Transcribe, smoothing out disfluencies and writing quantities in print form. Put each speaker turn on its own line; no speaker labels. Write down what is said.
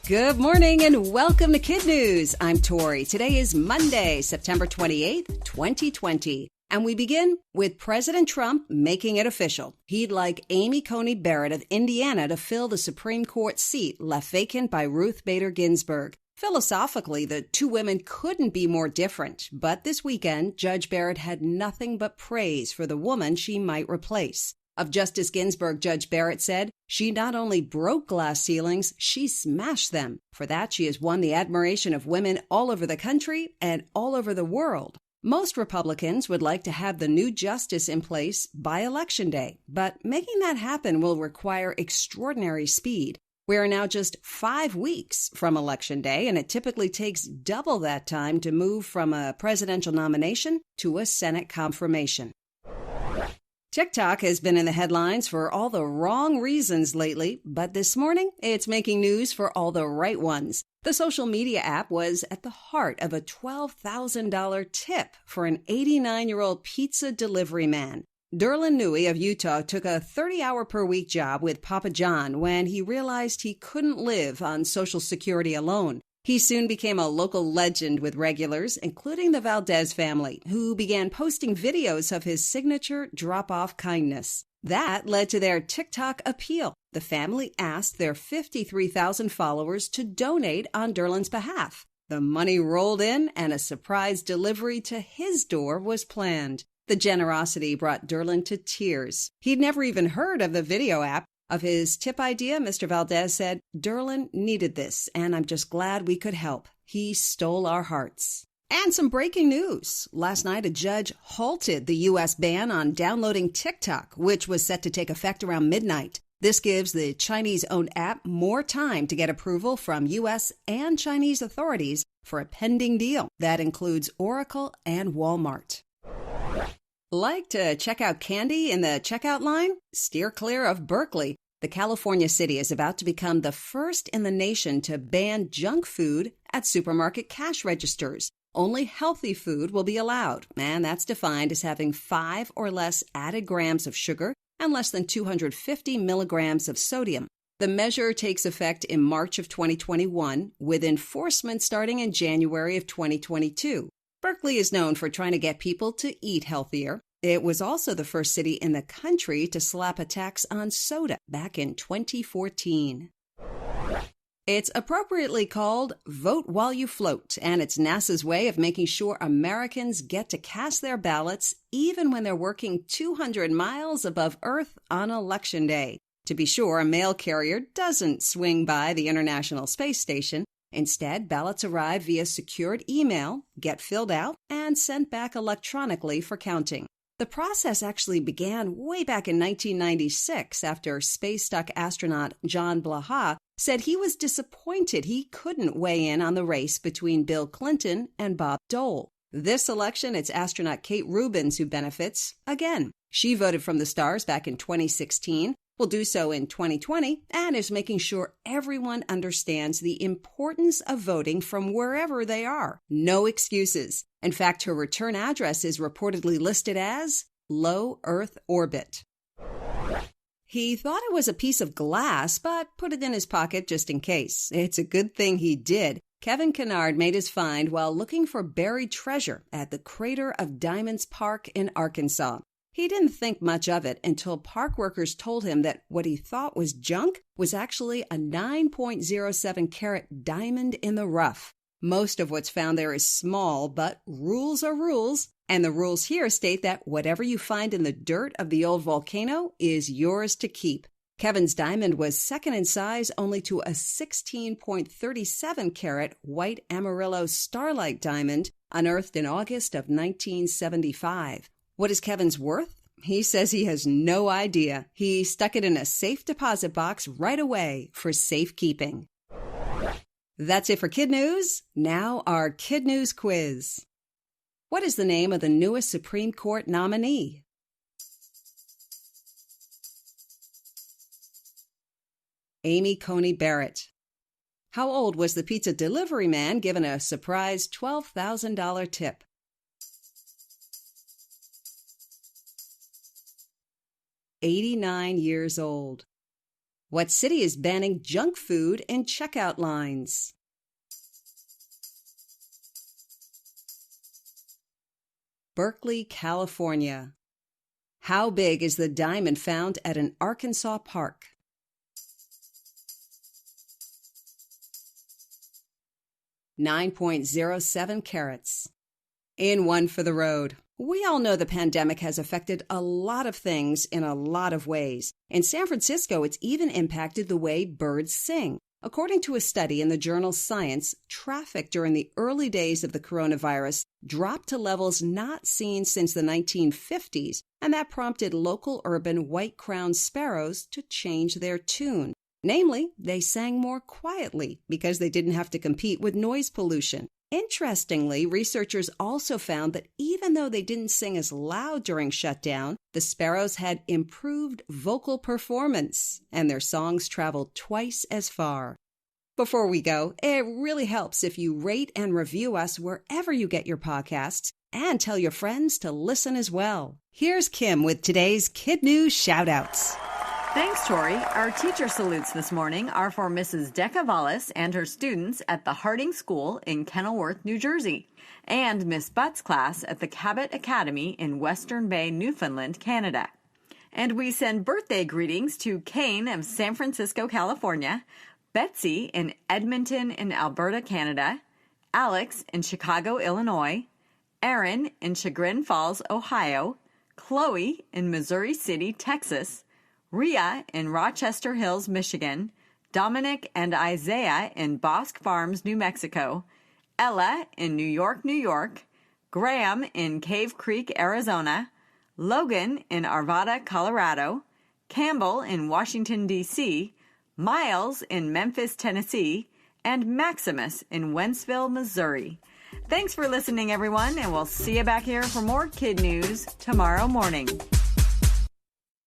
Good morning and welcome to KidNuz. I'm Tori. Today is Monday, September 28th, 2020. And we begin with President Trump making it official. He'd like Amy Coney Barrett of Indiana to fill the Supreme Court seat left vacant by Ruth Bader Ginsburg. Philosophically, the two women couldn't be more different. But this weekend, Judge Barrett had nothing but praise for the woman she might replace. Of Justice Ginsburg, Judge Barrett said, she not only broke glass ceilings, she smashed them. For that, she has won the admiration of women all over the country and all over the world. Most Republicans would like to have the new justice in place by Election Day, but making that happen will require extraordinary speed. We are now just 5 weeks from Election Day, and it typically takes double that time to move from a presidential nomination to a Senate confirmation. TikTok has been in the headlines for all the wrong reasons lately, but this morning it's making news for all the right ones. The social media app was at the heart of a $12,000 tip for an 89-year-old pizza delivery man. Derlin Newey of Utah took a 30-hour-per-week job with Papa John when he realized he couldn't live on Social Security alone. He soon became a local legend with regulars, including the Valdez family, who began posting videos of his signature drop-off kindness. That led to their TikTok appeal. The family asked their 53,000 followers to donate on Derlin's behalf. The money rolled in, and a surprise delivery to his door was planned. The generosity brought Derlin to tears. He'd never even heard of the video app. Of his tip idea, Mr. Valdez said, Derlin needed this, and I'm just glad we could help. He stole our hearts. And some breaking news. Last night, a judge halted the U.S. ban on downloading TikTok, which was set to take effect around midnight. This gives the Chinese-owned app more time to get approval from U.S. and Chinese authorities for a pending deal. That includes Oracle and Walmart. Like to check out candy in the checkout line? Steer clear of Berkeley. The California city is about to become the first in the nation to ban junk food at supermarket cash registers. Only healthy food will be allowed, and that's defined as having 5 or less added grams of sugar and less than 250 milligrams of sodium. The measure takes effect in March of 2021, with enforcement starting in January of 2022. Berkeley is known for trying to get people to eat healthier. It was also the first city in the country to slap a tax on soda back in 2014. It's appropriately called Vote While You Float, and it's NASA's way of making sure Americans get to cast their ballots even when they're working 200 miles above Earth on Election Day. To be sure, a mail carrier doesn't swing by the International Space Station. Instead, ballots arrive via secured email, get filled out, and sent back electronically for counting. The process actually began way back in 1996 after space-stuck astronaut John Blaha said he was disappointed he couldn't weigh in on the race between Bill Clinton and Bob Dole. This election, it's astronaut Kate Rubins who benefits again. She voted from the stars back in 2016. Will do so in 2020 and is making sure everyone understands the importance of voting from wherever they are. No excuses. In fact, her return address is reportedly listed as low Earth orbit. He thought it was a piece of glass, but put it in his pocket just in case. It's a good thing he did. Kevin Kennard made his find while looking for buried treasure at the Crater of Diamonds Park in Arkansas. He didn't think much of it until park workers told him that what he thought was junk was actually a 9.07 carat diamond in the rough. Most of what's found there is small, but rules are rules. And the rules here state that whatever you find in the dirt of the old volcano is yours to keep. Kevin's diamond was second in size only to a 16.37 carat white Amarillo starlight diamond unearthed in August of 1975. What is Kevin's worth? He says he has no idea. He stuck it in a safe deposit box right away for safekeeping. That's it for KidNuz. Now our KidNuz quiz. What is the name of the newest Supreme Court nominee? Amy Coney Barrett. How old was the pizza delivery man given a surprise $12,000 tip? 89 years old. What city is banning junk food in checkout lines? Berkeley, California. How big is the diamond found at an Arkansas park? .07 carats. In one for the road. We all know the pandemic has affected a lot of things in a lot of ways. In San Francisco, it's even impacted the way birds sing. According to a study in the journal Science, traffic during the early days of the coronavirus dropped to levels not seen since the 1950s, and that prompted local urban white-crowned sparrows to change their tune. Namely, they sang more quietly because they didn't have to compete with noise pollution. Interestingly, researchers also found that even though they didn't sing as loud during shutdown, the sparrows had improved vocal performance, and their songs traveled twice as far. Before we go, it really helps if you rate and review us wherever you get your podcasts, and tell your friends to listen as well. Here's Kim with today's KidNuz shout-outs.
Thanks, Tori. Our teacher salutes this morning are for Mrs. Decca Vallis and her students at the Harding School in Kenilworth, New Jersey, and Miss Butt's class at the Cabot Academy in Western Bay, Newfoundland, Canada. And we send birthday greetings to Kane of San Francisco, California, Betsy in Edmonton in Alberta, Canada, Alex in Chicago, Illinois, Aaron in Chagrin Falls, Ohio, Chloe in Missouri City, Texas, Rhea in Rochester Hills, Michigan, Dominic and Isaiah in Bosque Farms, New Mexico, Ella in New York, New York, Graham in Cave Creek, Arizona, Logan in Arvada, Colorado, Campbell in Washington, D.C., Miles in Memphis, Tennessee, and Maximus in Wentzville, Missouri. Thanks for listening, everyone, and we'll see you back here for more Kid News tomorrow morning.